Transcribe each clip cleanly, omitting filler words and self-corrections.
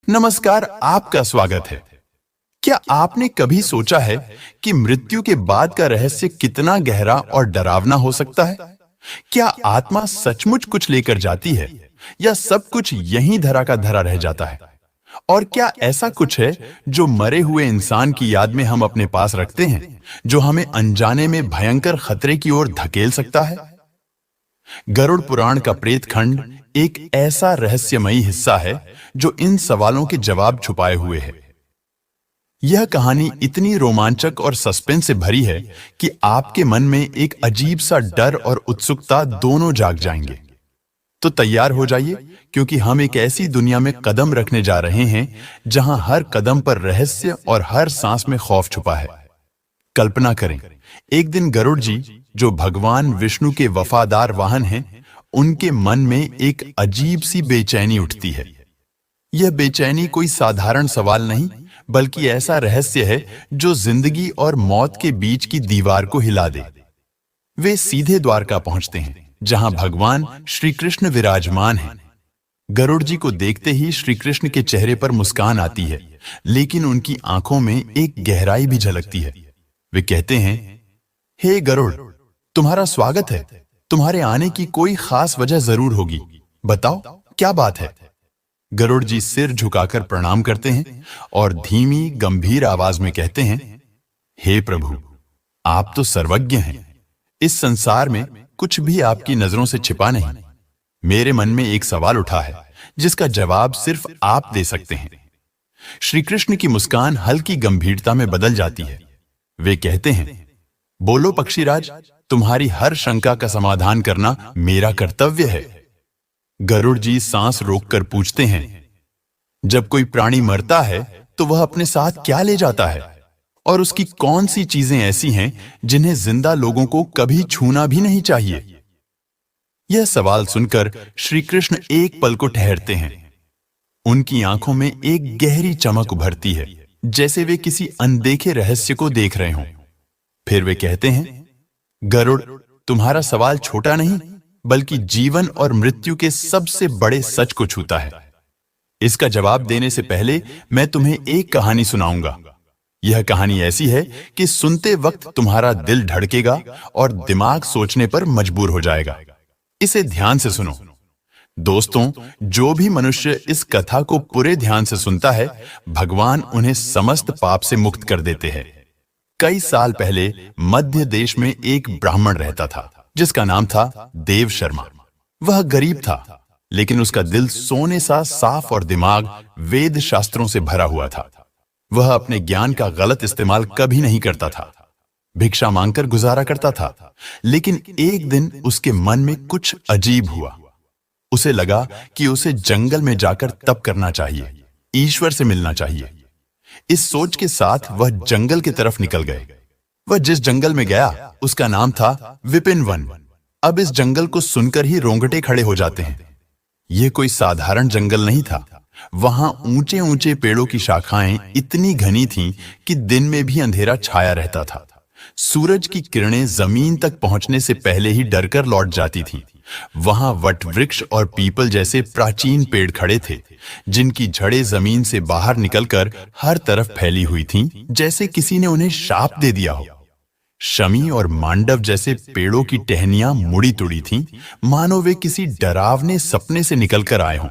नमस्कार, आपका स्वागत है। क्या आपने कभी सोचा है कि मृत्यु के बाद का रहस्य कितना गहरा और डरावना हो सकता है? क्या आत्मा सचमुच कुछ लेकर जाती है या सब कुछ यहीं धरा का धरा रह जाता है? और क्या ऐसा कुछ है जो मरे हुए इंसान की याद में हम अपने पास रखते हैं, जो हमें अनजाने में भयंकर खतरे की ओर धकेल सकता है? गरुड़ पुराण का प्रेत खंड एक ऐसा रहस्यमयी हिस्सा है जो इन सवालों के जवाब छुपाए हुए है। यह कहानी इतनी रोमांचक और सस्पेंस से भरी है कि आपके मन में एक अजीब सा डर और उत्सुकता दोनों जाग जाएंगे। तो तैयार हो जाइए, क्योंकि हम एक ऐसी दुनिया में कदम रखने जा रहे हैं जहां हर कदम पर रहस्य और हर सांस में खौफ छुपा है। कल्पना करें, एक दिन गरुड़ जी, जो भगवान विष्णु के वफादार वाहन हैं, उनके मन में एक अजीब सी बेचैनी उठती है। यह बेचैनी कोई साधारण सवाल नहीं, बल्कि ऐसा रहस्य है जो जिंदगी और मौत के बीच की दीवार को हिला दे। वे सीधे द्वारका पहुंचते हैं, जहां भगवान श्री कृष्ण विराजमान हैं। गरुड़ जी को देखते ही श्री कृष्ण के चेहरे पर मुस्कान आती है, लेकिन उनकी आंखों में एक गहराई भी झलकती है। वे कहते हैं, हे गरुड़, तुम्हारा स्वागत है। तुम्हारे आने की कोई खास वजह जरूर होगी। बताओ, क्या बात है? गरुड़ जी सिर झुकाकर प्रणाम करते हैं और धीमी गंभीर आवाज में कहते हैं, हे प्रभु, आप तो सर्वज्ञ हैं। इस संसार में कुछ भी आपकी नजरों से छिपा नहीं। मेरे मन में एक सवाल उठा है जिसका जवाब सिर्फ आप दे सकते हैं। श्री कृष्ण की मुस्कान हल्की गंभीरता में बदल जाती है। वे कहते हैं, बोलो पक्षीराज, तुम्हारी हर शंका का समाधान करना मेरा कर्तव्य है। गरुड़ जी सांस रोककर पूछते हैं, जब कोई प्राणी मरता है तो वह अपने साथ क्या ले जाता है, और उसकी कौन सी चीजें ऐसी हैं जिन्हें जिंदा लोगों को कभी छूना भी नहीं चाहिए? यह सवाल सुनकर श्री कृष्ण एक पल को ठहरते हैं। उनकी आंखों में एक गहरी चमक उभरती है, जैसे वे किसी अनदेखे रहस्य को देख रहे हों। फिर वे कहते हैं, गरुड़, तुम्हारा सवाल छोटा नहीं, बल्कि जीवन और मृत्यु के सबसे बड़े सच को छूता है। इसका जवाब देने से पहले मैं तुम्हें एक कहानी सुनाऊंगा। यह कहानी ऐसी है कि सुनते वक्त तुम्हारा दिल धड़केगा और दिमाग सोचने पर मजबूर हो जाएगा। इसे ध्यान से सुनो। दोस्तों, जो भी मनुष्य इस कथा को पूरे ध्यान से सुनता है, भगवान उन्हें समस्त पाप से मुक्त कर देते हैं। कई साल पहले मध्य देश में एक ब्राह्मण रहता था, जिसका नाम था देव शर्मा। वह गरीब था, लेकिन उसका दिल सोने सा साफ और दिमाग वेद शास्त्रों से भरा हुआ था। वह अपने ज्ञान का गलत इस्तेमाल कभी नहीं करता था। भिक्षा मांगकर गुजारा करता था। लेकिन एक दिन उसके मन में कुछ अजीब हुआ। उसे लगा कि उसे जंगल में जाकर तप करना चाहिए, ईश्वर से मिलना चाहिए। इस सोच के साथ वह जंगल की तरफ निकल गए। वह जिस जंगल में गया, उसका नाम था विपिन वन। अब इस जंगल को सुनकर ही रोंगटे खड़े हो जाते हैं। यह कोई साधारण जंगल नहीं था। वहां ऊंचे ऊंचे पेड़ों की शाखाएं इतनी घनी थीं कि दिन में भी अंधेरा छाया रहता था। सूरज की किरणें जमीन तक पहुंचने से पहले ही डरकर लौट जाती थीं। वहां वट वृक्ष और पीपल जैसे प्राचीन पेड़ खड़े थे, जिनकी जड़ें जमीन से बाहर निकलकर हर तरफ फैली हुई थीं, जैसे किसी ने उन्हें शाप दे दिया हो। शमी और मांडव जैसे पेड़ों की टहनियां मुड़ी तुड़ी थीं, मानो वे किसी डरावने सपने से निकलकर आए हों।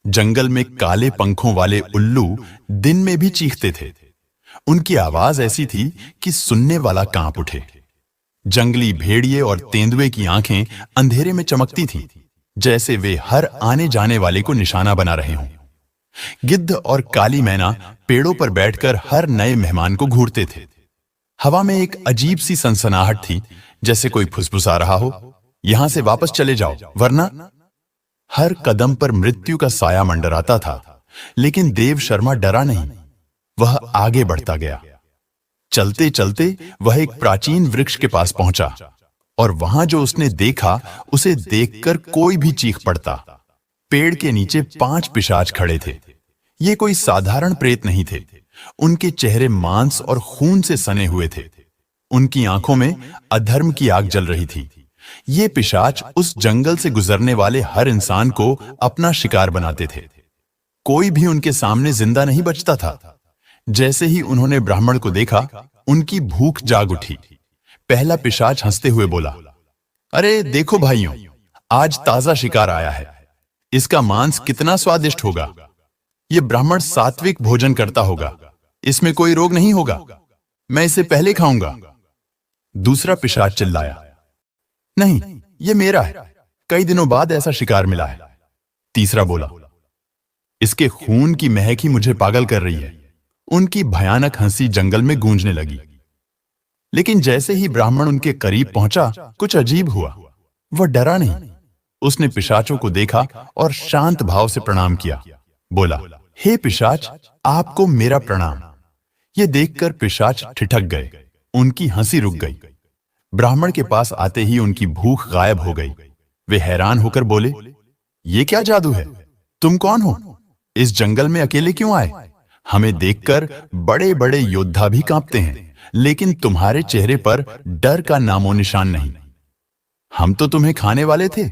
जंगल में काले पंखों वाले उल्लू दिन में भी चीखते थे। उनकी आवाज ऐसी थी कि सुनने वाला कांप उठे। जंगली भेड़िए और तेंदुए की आंखें अंधेरे में चमकती थीं, जैसे वे हर आने जाने वाले को निशाना बना रहे हों। गिद्ध और काली मैना पेड़ों पर बैठकर हर नए मेहमान को घूरते थे। हवा में एक अजीब सी सनसनाहट थी, जैसे कोई फुसफुसा रहा हो, यहां से वापस चले जाओ, वरना। हर कदम पर मृत्यु का साया मंडराता था, लेकिन देव शर्मा डरा नहीं। वह आगे बढ़ता गया। चलते चलते वह एक प्राचीन वृक्ष के पास पहुंचा, और वहां जो उसने देखा, उसे देखकर कोई भी चीख पड़ता। पेड़ के नीचे 5 पिशाच खड़े थे। ये कोई साधारण प्रेत नहीं थे। उनके चेहरे मांस और खून से सने हुए थे। उनकी आंखों में अधर्म की आग जल रही थी। ये पिशाच उस जंगल से गुजरने वाले हर इंसान को अपना शिकार बनाते थे। कोई भी उनके सामने जिंदा नहीं बचता था। जैसे ही उन्होंने ब्राह्मण को देखा, उनकी भूख जाग उठी। पहला पिशाच हंसते हुए बोला, अरे देखो भाइयों, आज ताजा शिकार आया है। इसका मांस कितना स्वादिष्ट होगा। ये ब्राह्मण सात्विक भोजन करता होगा, इसमें कोई रोग नहीं होगा। मैं इसे पहले खाऊंगा। दूसरा पिशाच चिल्लाया, नहीं, ये मेरा है। कई दिनों बाद ऐसा शिकार मिला है। तीसरा बोला, इसके खून की महक ही मुझे पागल कर रही है। उनकी भयानक हंसी जंगल में गूंजने लगी। लेकिन जैसे ही ब्राह्मण उनके करीब पहुंचा, कुछ अजीब हुआ। वह डरा नहीं। उसने पिशाचों को देखा और शांत भाव से प्रणाम किया। बोला, हे पिशाच, आपको मेरा प्रणाम। यह देखकर पिशाच ठिठक गए। उनकी हंसी रुक गई। ब्राह्मण के पास आते ही उनकी भूख गायब हो गई। वे हैरान होकर बोले, ये क्या जादू है? तुम कौन हो? इस जंगल में अकेले क्यों आए? हमें देखकर बड़े बड़े योद्धा भी कांपते हैं, लेकिन तुम्हारे चेहरे पर डर का नामो निशान नहीं। हम तो तुम्हें खाने वाले थे,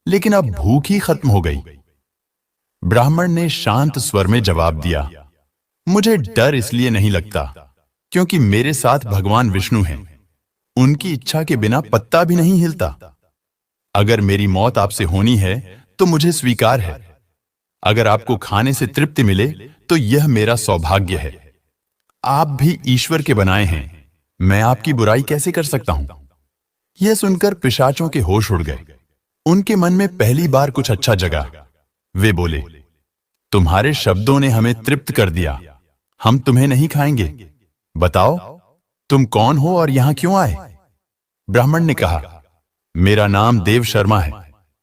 लेकिन अब भूख ही खत्म हो गई। ब्राह्मण ने शांत स्वर में जवाब दिया, मुझे डर इसलिए नहीं लगता क्योंकि मेरे साथ भगवान विष्णु हैं। उनकी इच्छा के बिना पत्ता भी नहीं हिलता। अगर मेरी मौत आपसे होनी है तो मुझे स्वीकार है। अगर आपको खाने से तृप्ति मिले तो यह मेरा सौभाग्य है। आप भी ईश्वर के बनाए हैं, मैं आपकी बुराई कैसे कर सकता हूं? यह सुनकर पिशाचों के होश उड़ गए। उनके मन में पहली बार कुछ अच्छा जगा। वे बोले, तुम्हारे शब्दों ने हमें तृप्त कर दिया। हम तुम्हें नहीं खाएंगे। बताओ, तुम कौन हो और यहां क्यों आए? ब्राह्मण ने कहा, मेरा नाम देव शर्मा है।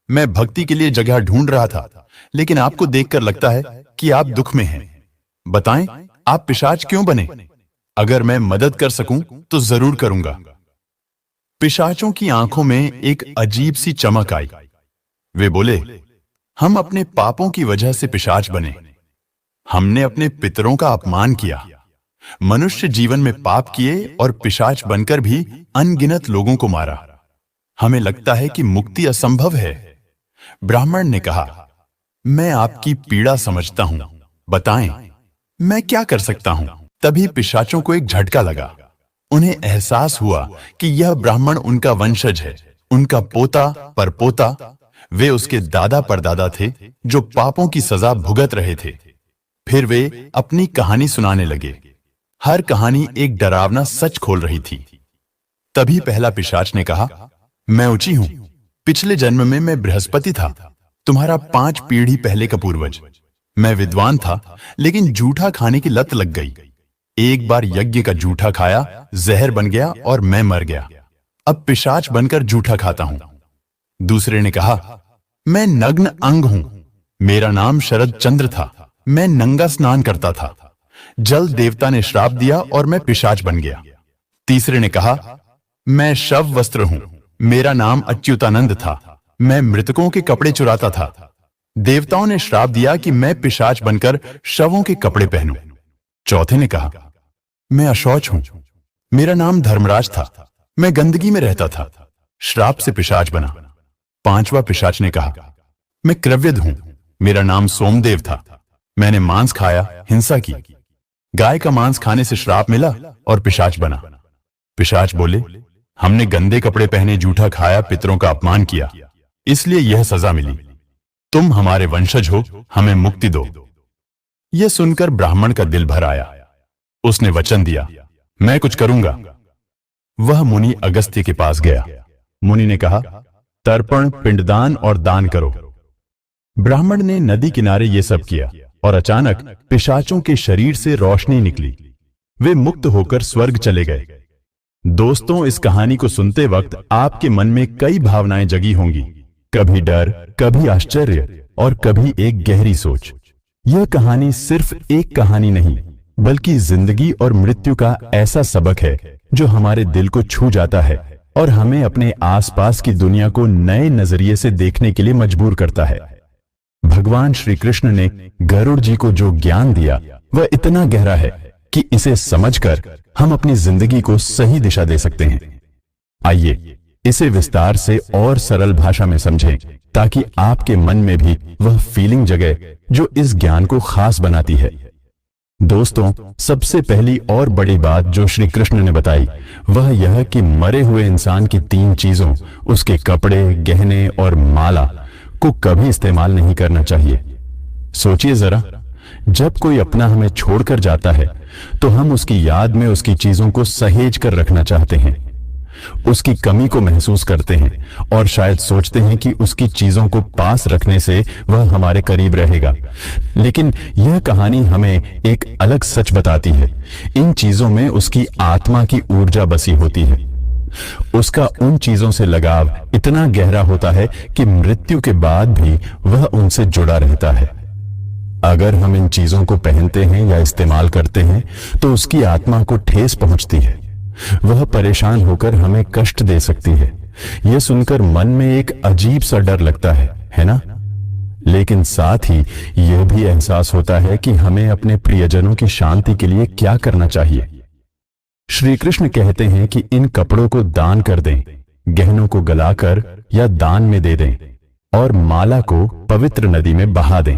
मैं भक्ति के लिए जगह ढूंढ रहा था, लेकिन आपको देखकर लगता है कि आप दुख में हैं। बताएं, आप पिशाच क्यों बने? अगर मैं मदद कर सकूं तो जरूर करूंगा। पिशाचों की आंखों में एक अजीब सी चमक आई। वे बोले, हम अपने पापों की वजह से पिशाच बने। हमने अपने पितरों का अपमान किया, मनुष्य जीवन में पाप किए और पिशाच बनकर भी अनगिनत लोगों को मारा। हमें लगता है कि मुक्ति असंभव है। ब्राह्मण ने कहा, मैं आपकी पीड़ा समझता हूं। बताएं, मैं क्या कर सकता हूं? तभी पिशाचों को एक झटका लगा। उन्हें एहसास हुआ कि यह ब्राह्मण उनका वंशज है, उनका पोता परपोता। वे उसके दादा परदादा थे जो पापों की सजा भुगत रहे थे। फिर वे अपनी कहानी सुनाने लगे। हर कहानी एक डरावना सच खोल रही थी। तभी पहला पिशाच ने कहा, मैं ऊंची हूं। पिछले जन्म में मैं बृहस्पति था, तुम्हारा 5 पीढ़ी पहले का पूर्वज। मैं विद्वान था, लेकिन जूठा खाने की लत लग गई। एक बार यज्ञ का जूठा खाया, जहर बन गया और मैं मर गया। अब पिशाच बनकर जूठा खाता हूं। दूसरे ने कहा, मैं नग्न अंग हूं। मेरा नाम शरद चंद्र था। मैं नंगा स्नान करता था। जल देवता ने श्राप दिया और मैं पिशाच बन गया। तीसरे ने कहा, मैं शव वस्त्र हूं। मेरा नाम अच्युतानंद था। मैं मृतकों के कपड़े चुराता था। देवताओं ने श्राप दिया कि मैं पिशाच बनकर शवों के कपड़े पहनूं। चौथे ने कहा, मैं अशौच हूं। मेरा नाम धर्मराज था। मैं गंदगी में रहता था। श्राप से पिशाच बना। पांचवा पिशाच ने कहा, मैं क्रव्यद हूं। मेरा नाम सोमदेव था। मैंने मांस खाया, हिंसा की। गाय का मांस खाने से श्राप मिला और पिशाच बना। पिशाच बोले, हमने गंदे कपड़े पहने, जूठा खाया, पितरों का अपमान किया, इसलिए यह सजा मिली। तुम हमारे वंशज हो, हमें मुक्ति दो। यह सुनकर ब्राह्मण का दिल भर आया। उसने वचन दिया, मैं कुछ करूंगा। वह मुनि अगस्त्य के पास गया। मुनि ने कहा, तर्पण, पिंडदान और दान करो। ब्राह्मण ने नदी किनारे ये सब किया और अचानक पिशाचों के शरीर से रोशनी निकली। वे मुक्त होकर स्वर्ग चले गए। दोस्तों, इस कहानी को सुनते वक्त आपके मन में कई भावनाएं जगी होंगी। कभी डर, कभी आश्चर्य और कभी एक गहरी सोच। यह कहानी सिर्फ एक कहानी नहीं, बल्कि जिंदगी और मृत्यु का ऐसा सबक है जो हमारे दिल को छू जाता है और हमें अपने आसपास की दुनिया को नए नजरिए से देखने के लिए मजबूर करता है। भगवान श्री कृष्ण ने गरुड़ जी को जो ज्ञान दिया वह इतना गहरा है कि इसे समझकर हम अपनी जिंदगी को सही दिशा दे सकते हैं। आइए इसे विस्तार से और सरल भाषा में समझें ताकि आपके मन में भी वह फीलिंग जगे जो इस ज्ञान को खास बनाती है। दोस्तों, सबसे पहली और बड़ी बात जो श्री कृष्ण ने बताई वह यह कि मरे हुए इंसान की 3 चीजों, उसके कपड़े, गहने और माला को कभी इस्तेमाल नहीं करना चाहिए। सोचिए जरा, जब कोई अपना हमें छोड़कर जाता है तो हम उसकी याद में उसकी चीजों को सहेज कर रखना चाहते हैं, उसकी कमी को महसूस करते हैं और शायद सोचते हैं कि उसकी चीजों को पास रखने से वह हमारे करीब रहेगा। लेकिन यह कहानी हमें एक अलग सच बताती है। इन चीजों में उसकी आत्मा की ऊर्जा बसी होती है। उसका उन चीजों से लगाव इतना गहरा होता है कि मृत्यु के बाद भी वह उनसे जुड़ा रहता है। अगर हम इन चीजों को पहनते हैं या इस्तेमाल करते हैं तो उसकी आत्मा को ठेस पहुंचती है, वह परेशान होकर हमें कष्ट दे सकती है। यह सुनकर मन में एक अजीब सा डर लगता है ना? लेकिन साथ ही यह भी एहसास होता है कि हमें अपने प्रियजनों की शांति के लिए क्या करना चाहिए। श्री कृष्ण कहते हैं कि इन कपड़ों को दान कर दें, गहनों को गलाकर या दान में दे दें और माला को पवित्र नदी में बहा दें।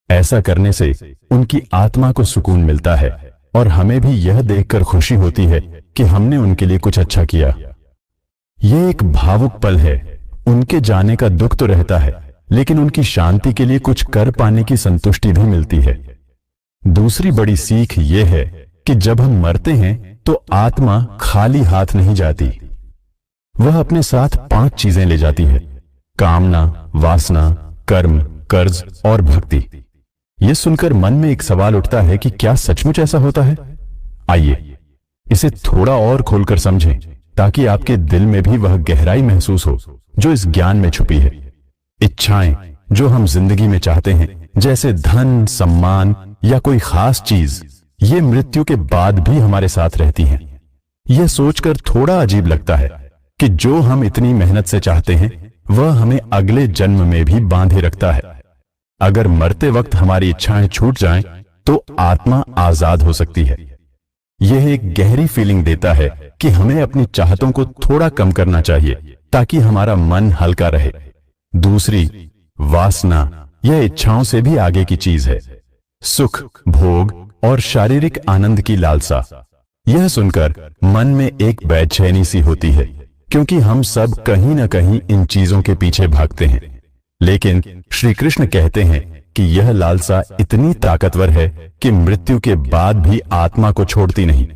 ऐसा करने से उनकी आत्मा को सुकून मिलता है और हमें भी यह देखकर खुशी होती है कि हमने उनके लिए कुछ अच्छा किया। यह एक भावुक पल है। उनके जाने का दुख तो रहता है, लेकिन उनकी शांति के लिए कुछ कर पाने की संतुष्टि भी मिलती है। दूसरी बड़ी सीख यह है कि जब हम मरते हैं तो आत्मा खाली हाथ नहीं जाती। वह अपने साथ 5 चीजें ले जाती है: कामना, वासना, कर्म, कर्ज और भक्ति। यह सुनकर मन में एक सवाल उठता है कि क्या सचमुच ऐसा होता है? आइए इसे थोड़ा और खोलकर समझें ताकि आपके दिल में भी वह गहराई महसूस हो जो इस ज्ञान में छुपी है। इच्छाएं जो हम जिंदगी में चाहते हैं, जैसे धन, सम्मान या कोई खास चीज, ये मृत्यु के बाद भी हमारे साथ रहती हैं। यह सोचकर थोड़ा अजीब लगता है कि जो हम इतनी मेहनत से चाहते हैं वह हमें अगले जन्म में भी बांधे रखता है। अगर मरते वक्त हमारी इच्छाएं छूट जाएं, तो आत्मा आजाद हो सकती है। यह एक गहरी फीलिंग देता है कि हमें अपनी चाहतों को थोड़ा कम करना चाहिए ताकि हमारा मन हल्का रहे। दूसरी, वासना, यह इच्छाओं से भी आगे की चीज है। सुख, भोग और शारीरिक आनंद की लालसा। यह सुनकर मन में एक बेचैनी सी होती है, क्योंकि हम सब कहीं ना कहीं इन चीजों के पीछे भागते हैं। लेकिन श्री कृष्ण कहते हैं कि यह लालसा इतनी ताकतवर है कि मृत्यु के बाद भी आत्मा को छोड़ती नहीं।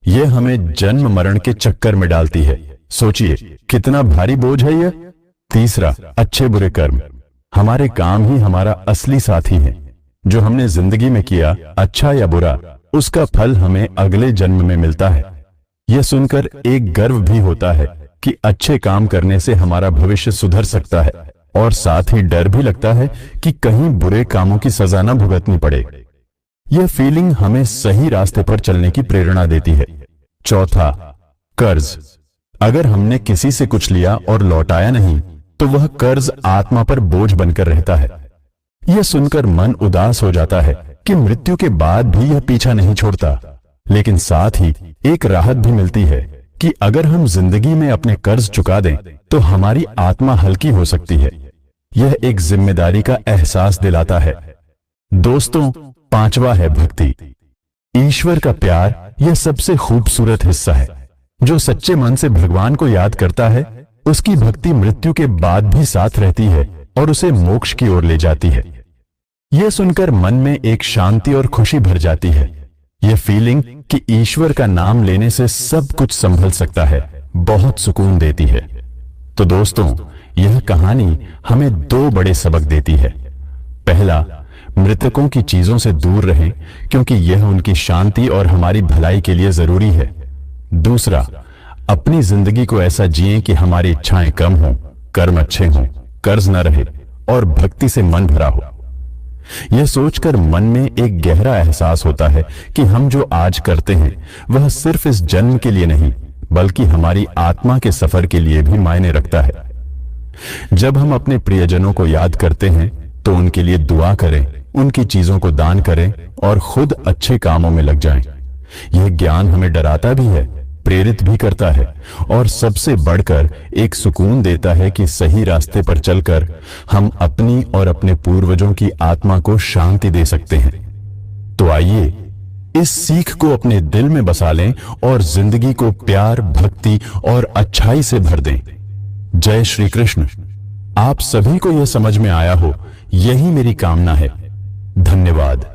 यह हमें जन्म मरण के चक्कर में डालती है। सोचिए कितना भारी बोझ है यह। तीसरा, अच्छे बुरे कर्म। हमारे काम ही हमारा असली साथी है। जो हमने जिंदगी में किया, अच्छा या बुरा, उसका फल हमें अगले जन्म में मिलता है। यह सुनकर एक गर्व भी होता है कि अच्छे काम करने से हमारा भविष्य सुधर सकता है, और साथ ही डर भी लगता है कि कहीं बुरे कामों की सजा न भुगतनी पड़े। यह फीलिंग हमें सही रास्ते पर चलने की प्रेरणा देती है। चौथा, कर्ज। अगर हमने किसी से कुछ लिया और लौटाया नहीं, तो वह कर्ज आत्मा पर बोझ बनकर रहता है। यह सुनकर मन उदास हो जाता है कि मृत्यु के बाद भी यह पीछा नहीं छोड़ता। लेकिन साथ ही एक राहत भी मिलती है कि अगर हम जिंदगी में अपने कर्ज चुका दें तो हमारी आत्मा हल्की हो सकती है। यह एक जिम्मेदारी का एहसास दिलाता है। दोस्तों, पांचवा है भक्ति। ईश्वर का प्यार यह सबसे खूबसूरत हिस्सा है। जो सच्चे मन से भगवान को याद करता है, उसकी भक्ति मृत्यु के बाद भी साथ रहती है और उसे मोक्ष की ओर ले जाती है। यह सुनकर मन में एक शांति और खुशी भर जाती है। यह फीलिंग कि ईश्वर का नाम लेने से सब कुछ संभल सकता है, बहुत सुकून देती है। तो दोस्तों, यह कहानी हमें 2 बड़े सबक देती है। पहला, मृतकों की चीजों से दूर रहें, क्योंकि यह उनकी शांति और हमारी भलाई के लिए जरूरी है। दूसरा, अपनी जिंदगी को ऐसा जिएं कि हमारी इच्छाएं कम हों, कर्म अच्छे हों, कर्ज न रहे और भक्ति से मन भरा हो। यह सोचकर मन में एक गहरा एहसास होता है कि हम जो आज करते हैं वह सिर्फ इस जन्म के लिए नहीं, बल्कि हमारी आत्मा के सफर के लिए भी मायने रखता है। जब हम अपने प्रियजनों को याद करते हैं तो उनके लिए दुआ करें, उनकी चीजों को दान करें और खुद अच्छे कामों में लग जाएं। यह ज्ञान हमें डराता भी है, प्रेरित भी करता है और सबसे बढ़कर एक सुकून देता है कि सही रास्ते पर चलकर हम अपनी और अपने पूर्वजों की आत्मा को शांति दे सकते हैं। तो आइए इस सीख को अपने दिल में बसा लें और जिंदगी को प्यार, भक्ति और अच्छाई से भर दें। जय श्री कृष्ण। आप सभी को यह समझ में आया हो, यही मेरी कामना है। धन्यवाद।